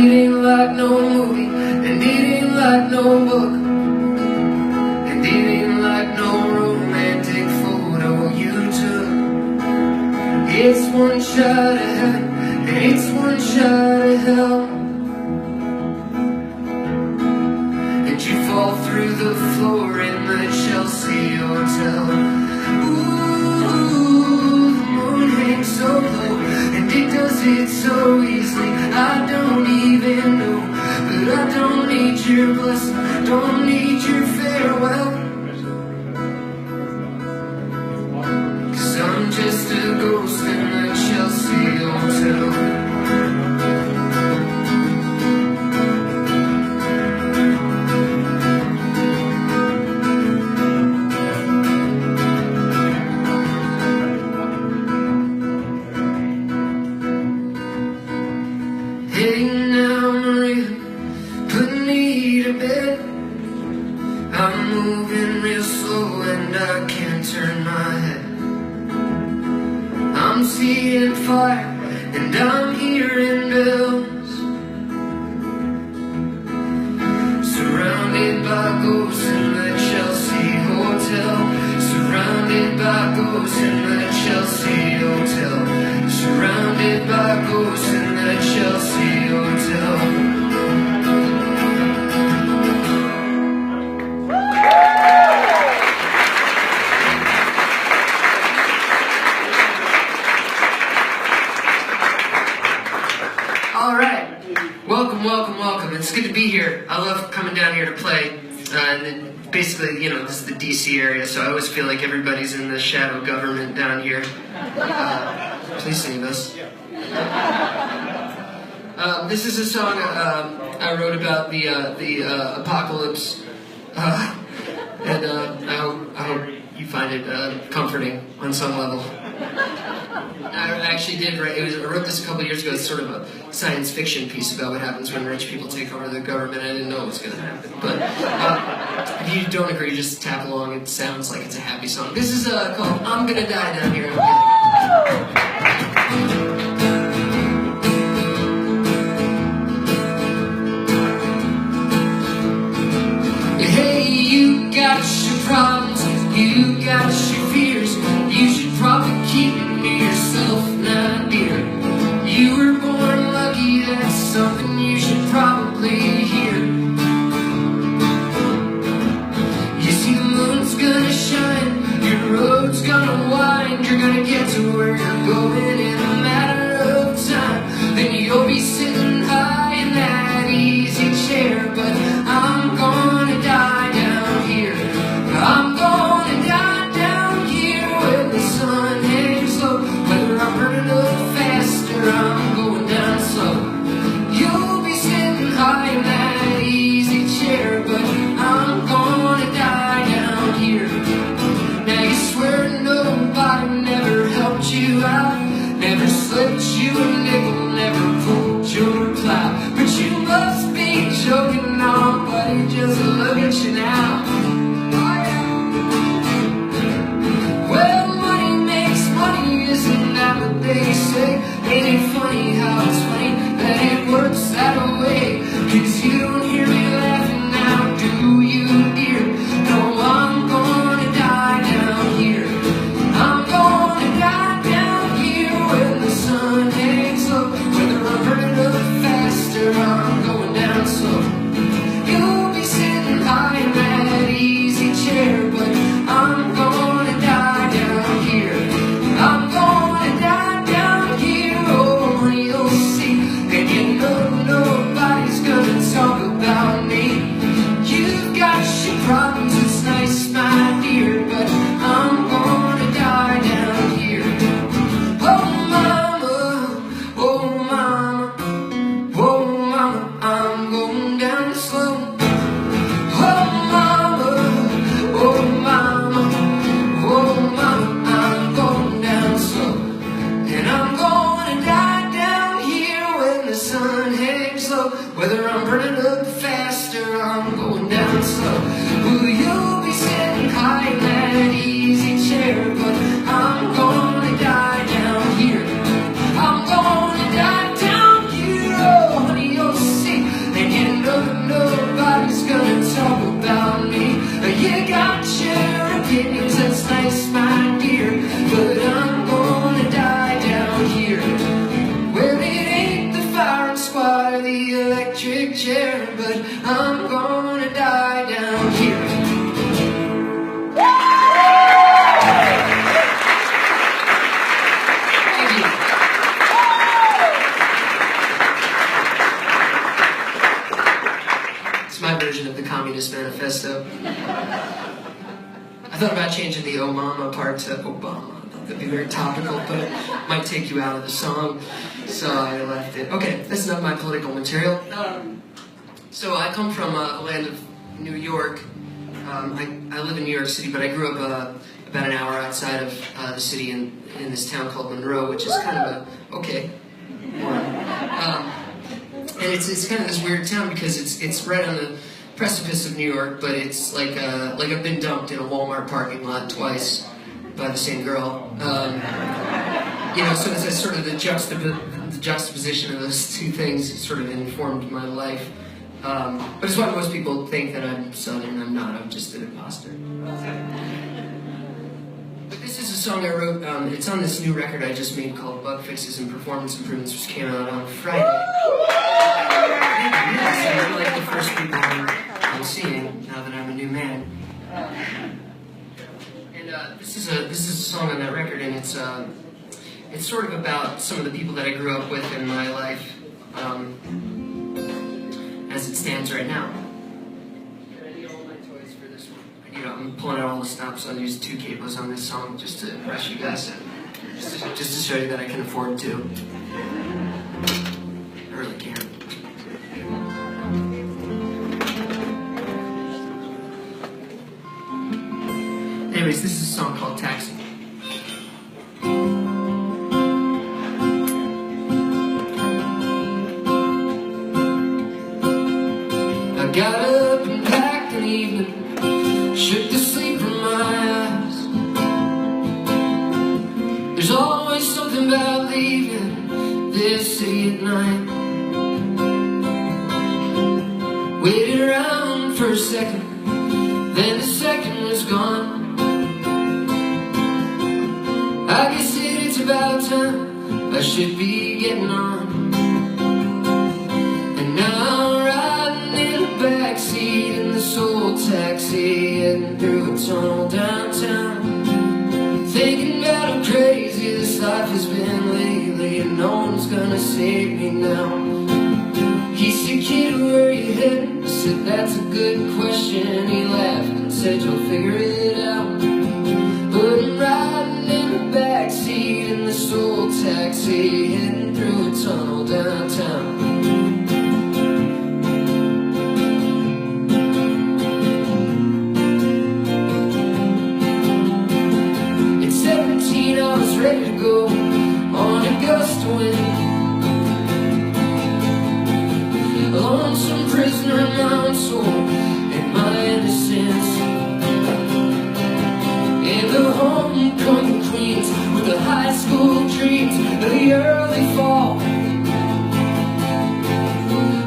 ain't like no movie, and it ain't like no book, and it ain't like no romantic photo you took. It's one shot of heaven, and it's one shot of hell, and you fall through the floor in the Chelsea hotel. Ooh, the moon hangs so low, and it does it so easily. I don't even know, but I don't need your blessing, don't need your farewell, 'cause I'm just a ghost in the Chelsea hotel. Hey now Maria, put me to bed. I'm moving real slow and I can't turn my head. I'm seeing fire and I'm hearing bells, surrounded by ghosts in the Chelsea hotel. Surrounded by ghosts in the Chelsea hotel. Surrounded by ghosts in the Chelsea hotel. All right, welcome, welcome, welcome. It's good to be here. I love coming down here to play. And basically, you know, this is the DC area, so I always feel like everybody's in the shadow government down here. Please sing this. This is a song I wrote about the apocalypse, and I hope you find it comforting on some level. I actually did write. I wrote this a couple years ago. It's sort of a science fiction piece about what happens when rich people take over the government. I didn't know it was going to happen, but if you don't agree, just tap along. It sounds like it's a happy song. This is called "I'm Gonna Die Down Here." Hey, you got your problems, you got your fears. You should probably keep it to yourself, not dear. You were born lucky, that's something you should probably hear. You see, the moon's gonna shine, your road's gonna wind. You're gonna get to where you're going in a matter of time. Then you'll be sitting high in that easy chair. But I'm gonna die down here. I'm gonna die down here when the sun hangs low. Whether I'm burning up fast or I'm going down slow, you'll be sitting high in that easy chair. But I'm gonna die down here. Now you swear nobody never helped you out, never slipped you a nickel, never pulled your plow. But you must be joking on, buddy, just look at you now. Well, money makes money, isn't that what they say? Ain't it funny how it's funny that it works that way? 'Cause you don't hear me laughing now, do you, dear? No, I'm gonna die down here. I'm gonna die down here when the sun hangs low. Whether I'm burning up fast or I'm going down slow, you'll be sitting high in that easy chair. But I'm gonna die down here. I'm gonna die down here. Oh, honey, you'll see. And you know nobody's gonna talk about me. You've got your problems, it's nice, my dear, but I'm gonna die down here. Oh, mama, oh, mama, oh, mama, I'm going down slow. Oh, mama, oh, mama, oh, mama, I'm going down slow. And I'm gonna die down here when the sun hangs low. Whether I'm burning up fast or I'm going down slow, ooh, you'll be sitting high in that easy chair. But I'm gonna die down here. I'm gonna die down here. Oh, honey, you'll by the electric chair, but I'm gonna die down here. Thank you. It's my version of the Communist Manifesto. I thought about changing the "Oh Mama" part to "Obama." I thought that'd be very topical, but it might take you out of the song, so I left it. Okay, that's not my political material. So I come from a land of New York. I live in New York City, but I grew up about an hour outside of the city in this town called Monroe, which is kind of a and it's kind of this weird town because it's right on the precipice of New York, but it's like I've been dumped in a Walmart parking lot twice by the same girl. You know, so it's sort of the juxtaposition of those two things sort of informed my life. But it's why most people think that I'm Southern. I'm not. I'm just an imposter. But this is a song I wrote. It's on this new record I just made called Bug Fixes and Performance Improvements, which came out on Friday. Yes, you're like the first people I'm seeing now that I'm a new man. And this is a song on that record, and it's sort of about some of the people that I grew up with in my life, as it stands right now. And I need all my toys for this one. I'm pulling out all the stops. I'll use 2 cables on this song just to impress you guys, just to show you that I can afford to. I really can. Anyways, this is a song called Taxi. I got up and packed an evening, shook the sleep from my eyes. There's always something about leaving this city at night. Waited around for a second, then the second was gone. I guess it's about time I should be getting on. And now I'm riding in the backseat in this old taxi, heading through a tunnel downtown, thinking about how crazy this life has been lately, and no one's gonna save me now. He said, "Kid, where you heading?" I said, "That's a good question." He laughed and said, "You'll figure it out." But I'm riding in the backseat in this old taxi, heading through a tunnel downtown. At 17 I was ready to go on a gust of wind, a lonesome prisoner of my own soul and my innocence. And the homecoming queens with the high school dreams of the early fall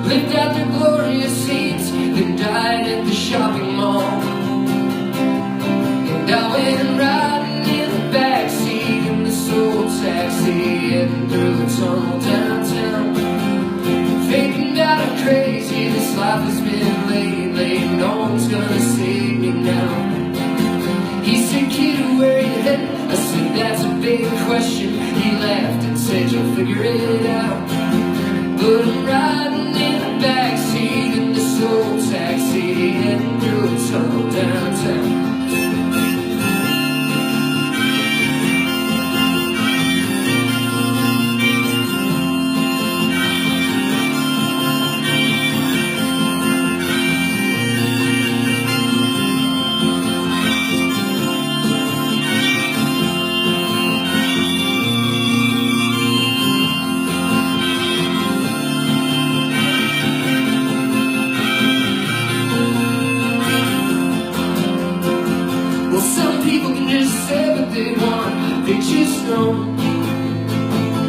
lived out their glorious scenes, then died at the shopping mall. And I went riding in the backseat in this old taxi, heading through the tunnel downtown, thinking about how crazy this life has been lately. No one's gonna save me now. He said, "Kid, where you heading?" I said, "That's a big question." He laughed and said, "You'll figure it out." But I'm riding in the backseat in this old taxi, heading through a tunnel downtown. They just know,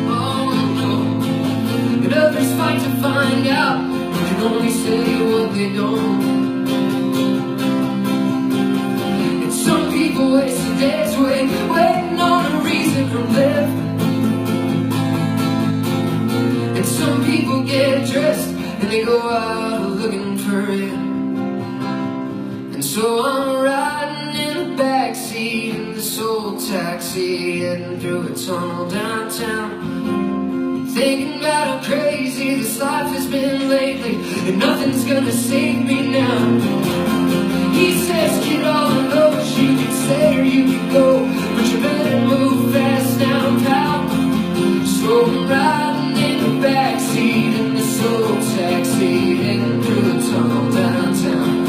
oh no. And others fight to find out, but can only say what they don't. And some people waste their days waiting on a reason for living. And some people get dressed they go out looking for it. And so I'm riding in the backseat in this old taxi, heading through a tunnel downtown, thinking about how crazy this life has been lately, and nothing's gonna save me now. He says, kid, all I know is you can stay or you can go, but you better move fast now, pal. So I'm riding in the backseat in this old taxi, heading through a tunnel downtown.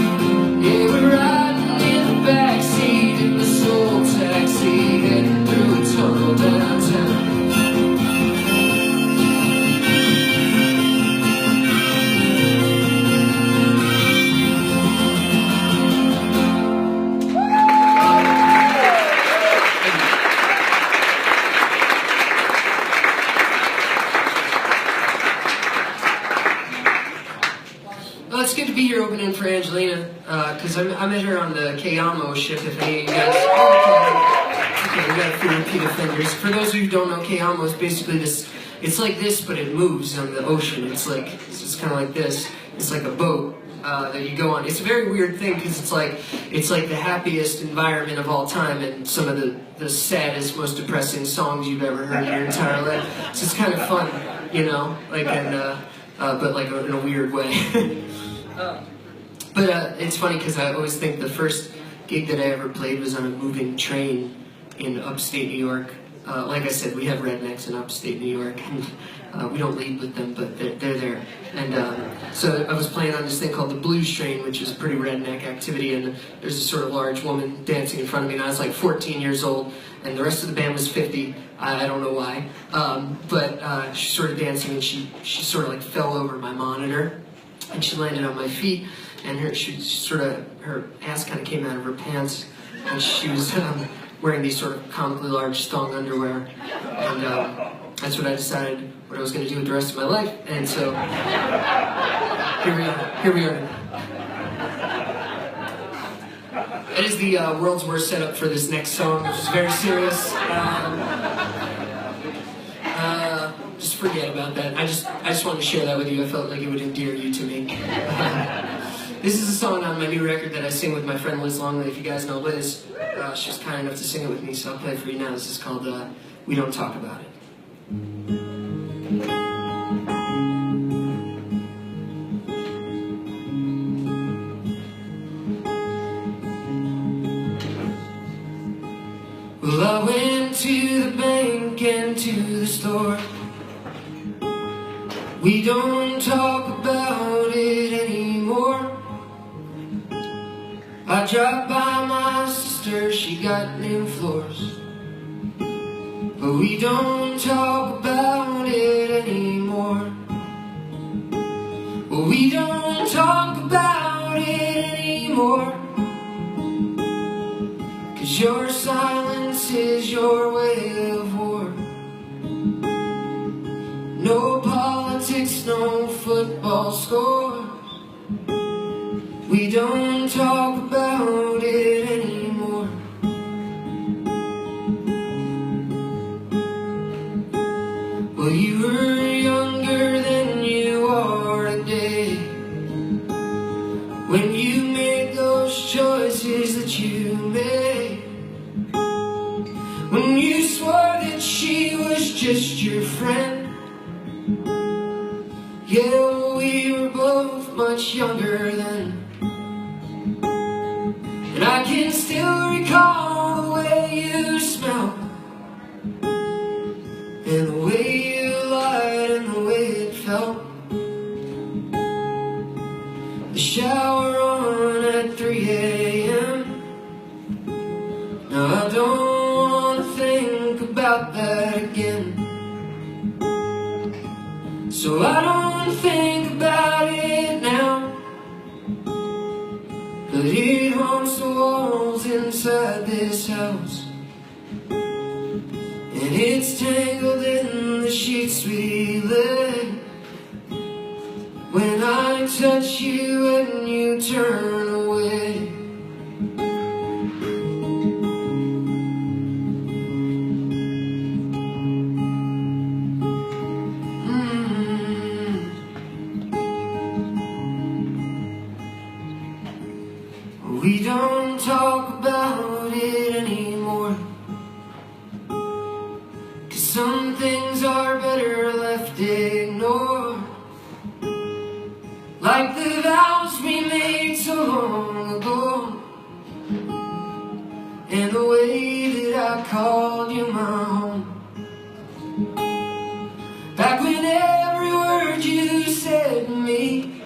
Yeah, we're riding in the backseat in this old taxi, heading through a tunnel downtown. Well, it's good to be here opening for Angelina, because I met her on the Kayamo ship, if any of you guys... Okay, we got a few repeat offenders. For those of you who don't know, Kayamo is basically this... It's like this, but it moves on the ocean. It's just kind of like this. It's like a boat that you go on. It's a very weird thing, because it's like the happiest environment of all time, and some of the saddest, most depressing songs you've ever heard in your entire life. So it's kind of fun, you know, like, but like in a weird way. But it's funny because I always think the first gig that I ever played was on a moving train in upstate New York. Like I said, we have rednecks in upstate New York, and we don't lead with them, but they're there. And so I was playing on this thing called the blues train, which is a pretty redneck activity, and there's a sort of large woman dancing in front of me, and I was like 14 years old, and the rest of the band was 50. I don't know why, but she started dancing, and she sort of like fell over my monitor, and she landed on my feet, and her ass kind of came out of her pants, and she was wearing these sort of comically large thong underwear, and that's what I decided what I was going to do with the rest of my life, and so here we are. That is the world's worst setup for this next song, which is very serious. Just forget about that. I just wanted to share that with you. I felt like it would endear you to me. This is a song on my new record that I sing with my friend Liz Longley. If you guys know Liz, she was kind enough to sing it with me, so I'll play it for you now. This is called We Don't Talk About It. Well, I went to the bank and to the store. We don't talk about it anymore. I dropped by my sister, she got new floors. But we don't talk about it anymore. Well, we don't talk about it anymore. 'Cause your silence is your way of war. No politics, no football score. We don't talk about it anymore. Well, you were younger than you are today, when you made those choices that you made, when you swore that she was just your friend. Yeah, we were both much younger then, and I can still recall the way you smelled, and the way you lied, and the way it felt. The shower on at 3 a.m. Now I don't want to think about that again. So I don't think about it now, but it haunts the walls inside this house, and it's tangled in the sheets we lay. When I touch you and you turn away. We don't talk about it anymore, 'cause some things are better left ignored. Like the vows we made so long ago, and the way that I called you my home. Back when every word you said to me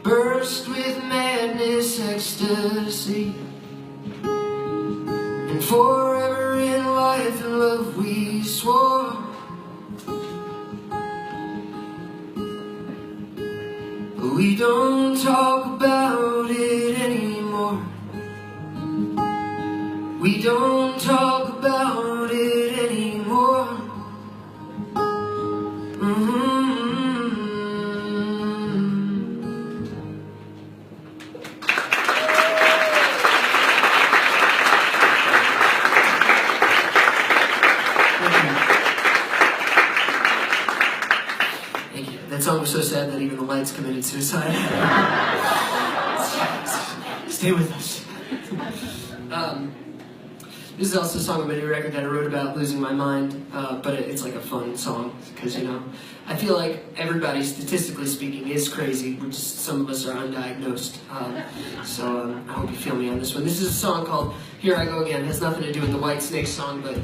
burst with madness, ecstasy, and forever in life and love we swore. But we don't talk about it anymore. We don't talk about it anymore. Thank you. That song was so sad that even the lights committed suicide. Stay with us. This is also a song on my new record that I wrote about losing my mind, but it's like a fun song, because, you know, I feel like everybody, statistically speaking, is crazy. We're just, some of us are undiagnosed. So I hope you feel me on this one. This is a song called Here I Go Again. It has nothing to do with the White Snake song, but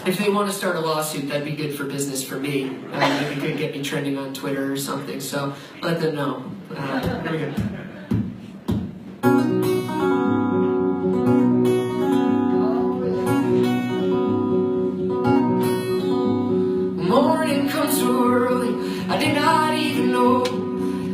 if they want to start a lawsuit, that'd be good for business for me. Maybe could get me trending on Twitter or something, so let them know. Here we go. Morning comes so early, I did not even know.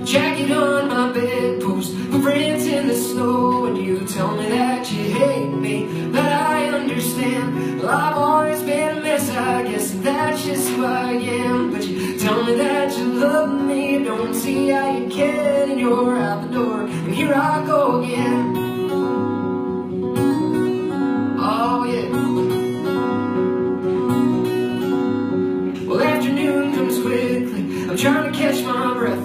Jacket on my bedpost, footprints in the snow. And you tell me that you hate me, but I understand. Well, I've always been a mess, I guess, and that's just who I am. But you tell me that you love me, don't see how you can, and you're out the door, and here I go again. Oh yeah. Afternoon comes quickly, I'm trying to catch my breath.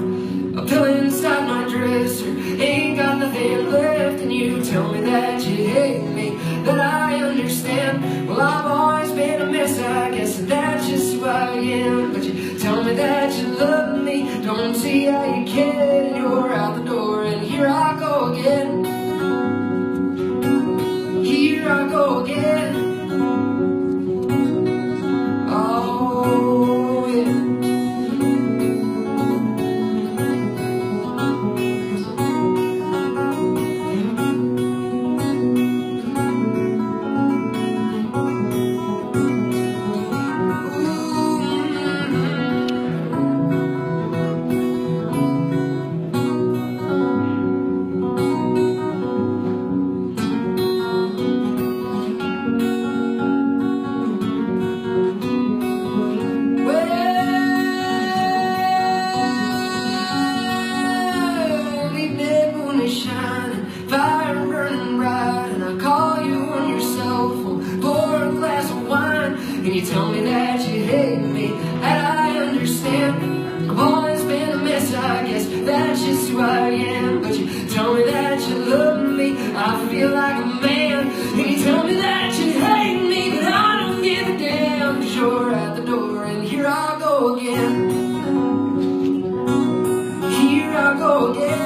A pill inside my dresser, ain't got nothing left. And you tell me that you hate me, that I understand. Well, I've always been a mess, I guess, and that's just who I am. But you tell me that you love me, don't see how you can, and you're out the door, and here I go again. Here I go again. Shining, fire burning bright, and I call you on your cell phone, pour a glass of wine, and you tell me that you hate me, that I understand. I've always been a mess, I guess, that's just who I am. But you tell me that you love me, I feel like a man. And you tell me that you hate me, but I don't give a damn, 'cause you're at the door, and here I go again. Here I go again.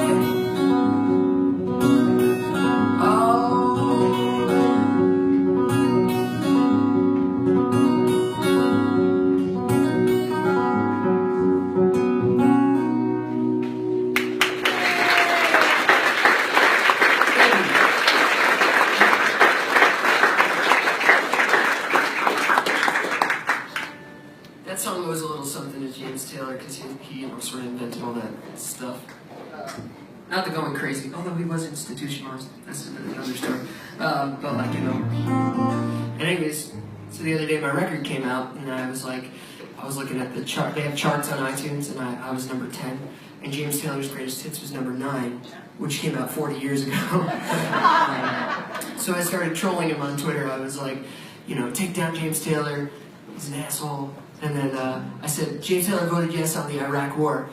That song was a little something to James Taylor, because he sort of invented all that stuff. Not the going crazy, although he was institutionalized. That's another story. But like, you know. And anyways, so the other day my record came out, and I was looking at the chart. They have charts on iTunes, and I was number 10. And James Taylor's Greatest Hits was number 9, which came out 40 years ago. So I started trolling him on Twitter. I was like, you know, take down James Taylor. He's an asshole. And then I said, James Taylor voted yes on the Iraq War.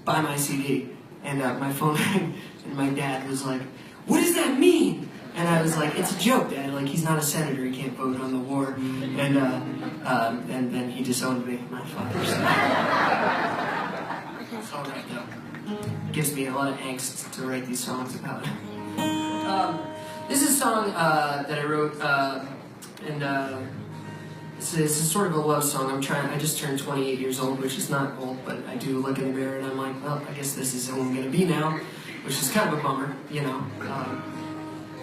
Buy my CD. and my phone rang, and my dad was like, "What does that mean?" And I was like, "It's a joke, Dad. Like, he's not a senator. He can't vote on the war." And then he disowned me, my father. So. It's all right, though. It gives me a lot of angst to write these songs about. This is a song that I wrote, and it's sort of a love song. I just turned 28 years old, which is not old, but I do look in the mirror and I'm like, well, I guess this is who I'm going to be now, which is kind of a bummer, you know.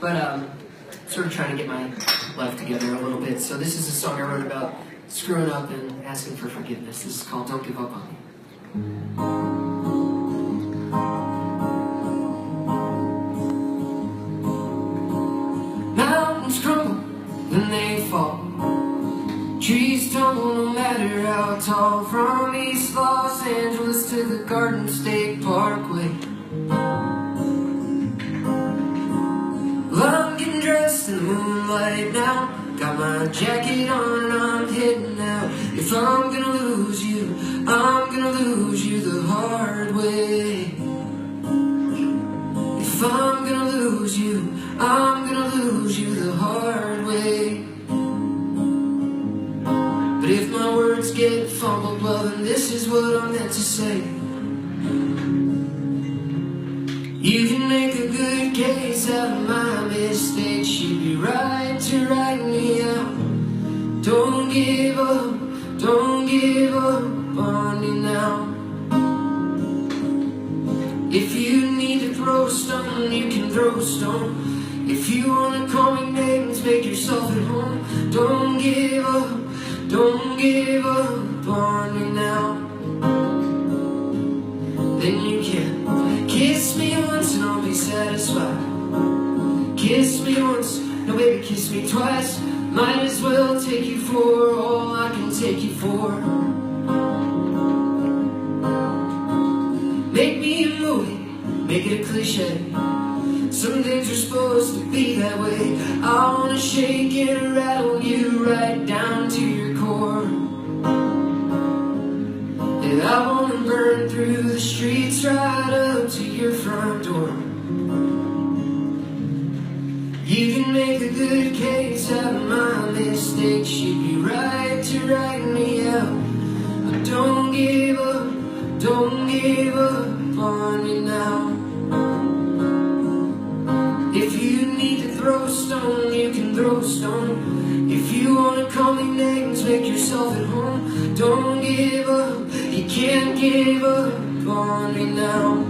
But sort of trying to get my life together a little bit. So this is a song I wrote about screwing up and asking for forgiveness. This is called Don't Give Up on Me. Mountains crumble when they fall. Trees tumble no matter how tall. From East Los Angeles to the Garden State Parkway. Well, I'm getting dressed in the moonlight now. Got my jacket on and I'm heading out. If I'm gonna lose you, I'm gonna lose you the hard way. If I'm gonna lose you, I'm gonna lose you the hard way. But if my words get fumbled, well then this is what I'm meant to say. You can make a good case out of my mistakes. You'd be right to write me out. Don't give up on me now. If you need to throw a stone, you can throw a stone. If you wanna call me names, make yourself at home. Don't give up on me now. Then you can kiss me once and I'll be satisfied. Kiss me once, no baby, kiss me twice. Might as well take you for all I can take you for. Make me a movie, make it a cliche. Some things are supposed to be that way. I wanna shake and rattle you right down to your core. And I wanna burn through the streets right up to your front door. You can make a good case out of my mistakes. You'd be right to write me out. But don't give up on me now. If you need to throw a stone, you can throw a stone. If you wanna call me names, make yourself at home. Don't give up, you can't give up on me now.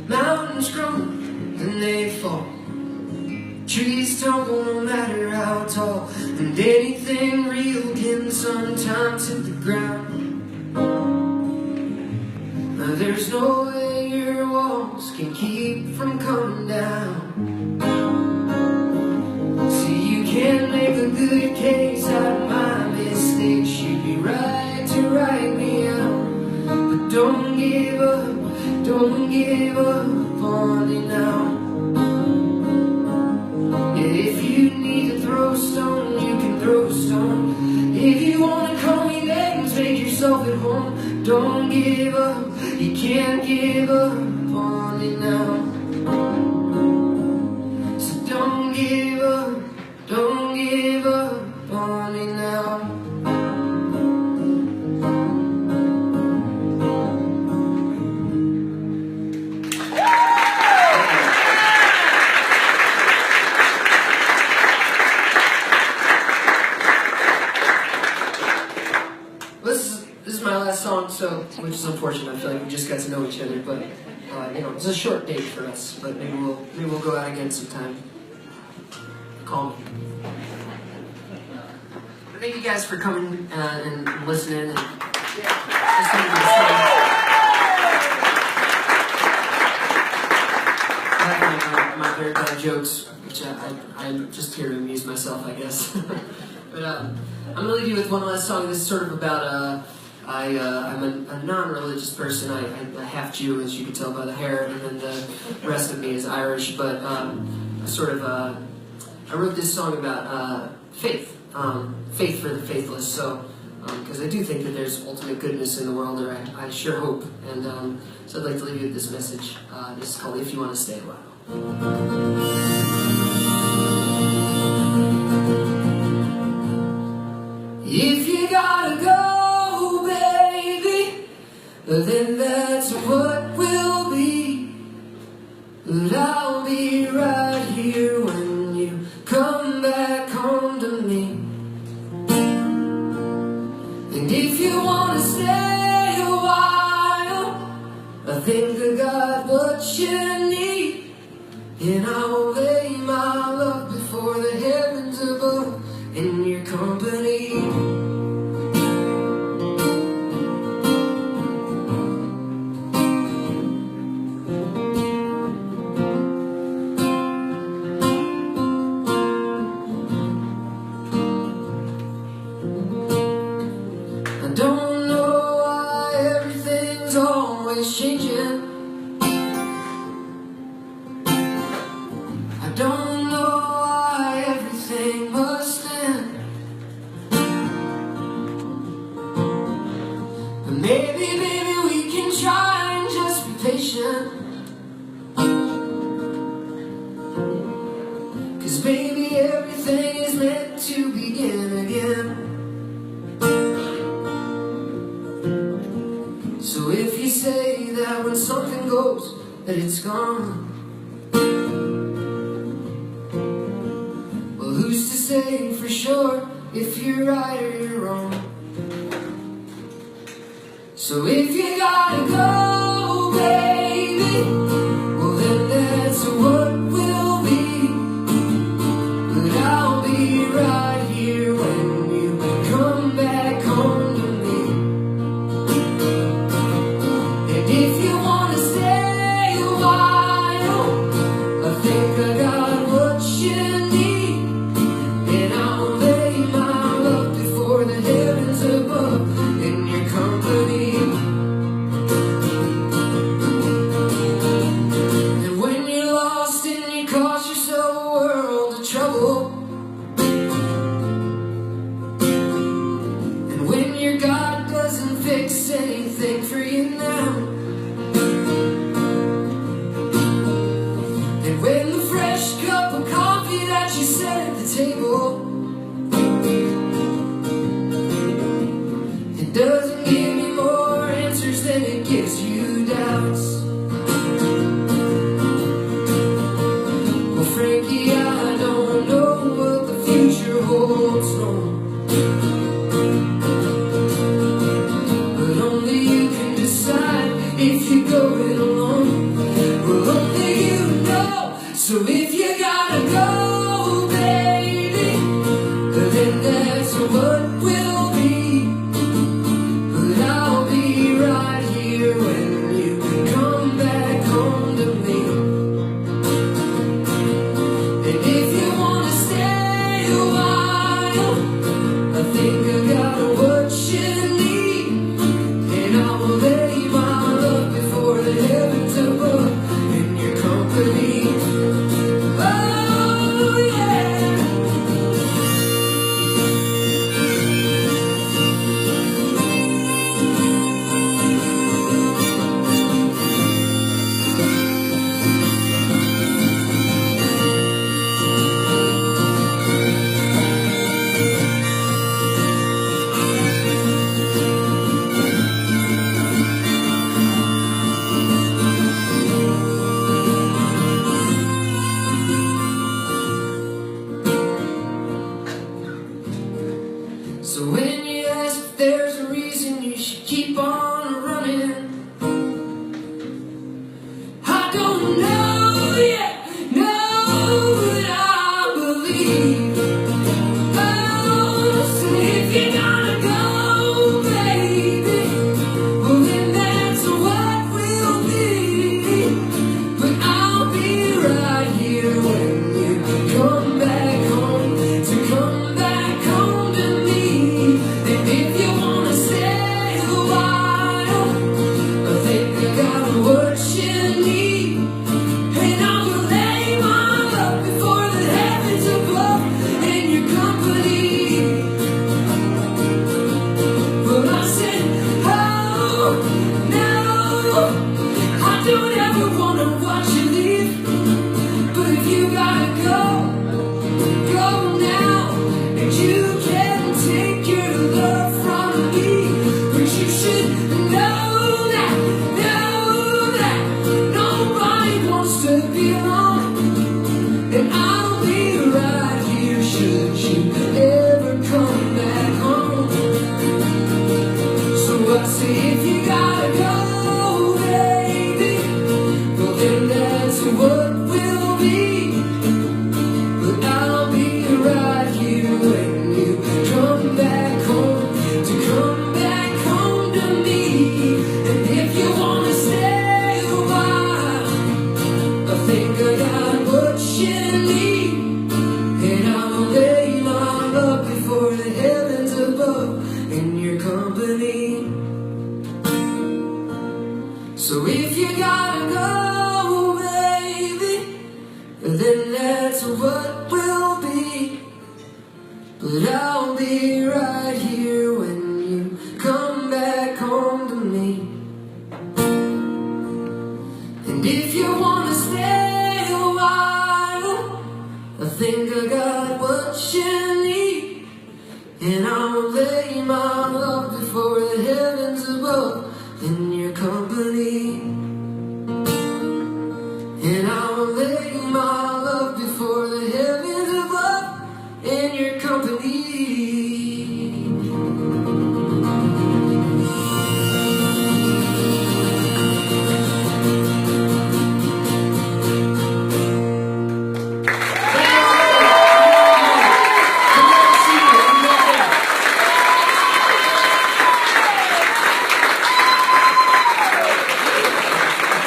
Mountains crumble and they fall. Trees tumble no matter how tall. And anything real can sometimes hit the ground. Now there's no way your walls can keep from coming down. See, you can't make a good case out of my mistakes. You'd be right to write me out. But don't give up on me now. Yeah, if you need to throw a stone, you can throw a stone. If you wanna call me names, make yourself at home. Don't give up, you can't give up on me now. So don't give up on me now. This is my last song, which is unfortunate. I feel like we just got to know each other, but it's a short date for us. But maybe we'll go out again sometime. Call me. But thank you guys for coming and listening and listening to the song. my jokes, which I'm just here to amuse myself, I guess. But I'm gonna leave you with one last song. This is sort of about I'm a non-religious person. I'm half Jew, as you can tell by the hair, and then the rest of me is Irish. But I wrote this song about faith, faith for the faithless. So, because I do think that there's ultimate goodness in the world, or I sure hope. And so I'd like to leave you with this message. This is called "If You Want to Stay a While." If you gotta go, baby, then that's what will be. But I'll be right here when you come back home to me. And if you wanna stay a while, I think I got what you need. And I will lay my love before the heavens above in your company. I don't know why everything's always changing. I don't know why everything must end. But maybe we can try and just be patient. 'Cause baby, everything is meant to begin again. So if you say that when something goes, that it's gone, well, who's to say for sure if you're right or you're wrong? So if you gotta go, baby, well then that's what will be. But I'll be right here when you come back home to me. And if you wanna stay a while, I think I got what you need. And I'll lay my love before the heavens above in your company. And when you're lost and you cause yourself a world of trouble, and when your God doesn't fix anything for you now, and when the fresh cup of coffee that you set at the table, it doesn't give you more answers than it gives you doubts. Well, Frankie, I don't know what the future holds, no. But only you can decide if you're going alone. Well, only you know. So if you gotta go, baby, then that's what will be. But I'll be right here when you come back home to me. And if you wanna stay a while, I think I got what you need. And I will lay my love before the heavens above in your company. So if you gotta go, baby, well then that's what will be. But I'll be right here when you come back home, to come back home to me. And if you wanna stay a while, I think I got what you need. And I'll lay my love before the heavens above in your company. So if you gotta go, baby, then that's what will be. But I'll be right here when you come back home to me. And if you wanna stay a while, I think I got what you need. And I'll lay my love before the heavens above